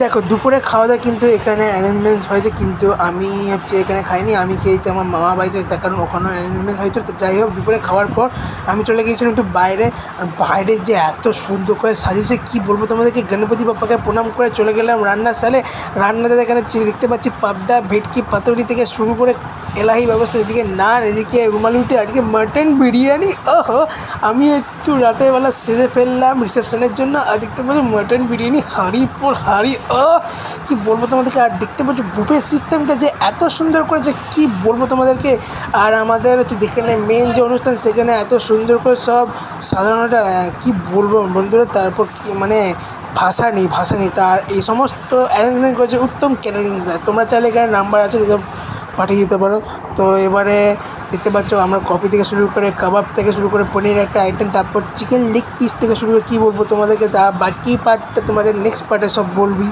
দেখো দুপুরে খাওয়া দাওয়া কিন্তু এখানে অ্যারেঞ্জমেন্টস হয়েছে, কিন্তু আমি হচ্ছে এখানে খাইনি, আমি খেয়েছি আমার মামা বাড়িতে, তার কারণ ওখানেও অ্যারেঞ্জমেন্ট হয়েছে। তো যাই হোক, দুপুরে খাওয়ার পর আমি চলে গিয়েছিলাম একটু বাইরে। আর বাইরে যে এত সুন্দর করে সাজিয়েছে কী বলবো তোমাদেরকে। গণপতি বাপ্পাকে প্রণাম করে চলে গেলাম রান্নার সালে। রান্নাতে এখানে দেখতে পাচ্ছি পাবদা, ভেটকি, পাতুরি থেকে শুরু করে এলাহি ব্যবস্থা, এদিকে নান, এদিকে রুমালি রুটি, এদিকে মাটন বিরিয়ানি। ওহো, আমি একটু রাতেরবেলা সেজে ফেললাম রিসেপশনের জন্য। আর দেখতে পাচ্ছি মাটন বিরিয়ানি হাঁড়ির পর হাঁড়ি। কী বলবো তোমাদেরকে। আর দেখতে পাচ্ছ বুফের সিস্টেমটা যে এত সুন্দর করেছে কী বলবো তোমাদেরকে। আর আমাদের হচ্ছে যেখানে মেন যে অনুষ্ঠান সেখানে এত সুন্দর করে সব সাধারণটা কী বলবো বন্ধুরা। তারপর কি মানে ভাষা নেই তার এই সমস্ত অ্যারেঞ্জমেন্ট করেছে উত্তম ক্যাটারিংস। তোমরা চাইলে এখানে নাম্বার আছে, পাঠিয়ে দিতে পারো। তো এবারে দেখতে পাচ্ছ আমরা কফি থেকে শুরু করে কাবাব থেকে শুরু করে পনির একটা আইটেম, তারপর চিকেন লেগ পিস থেকে শুরু করে কী বলবো তোমাদেরকে। তা বাকি পার্টটা তোমাদের নেক্সট পার্টে সব বলবি।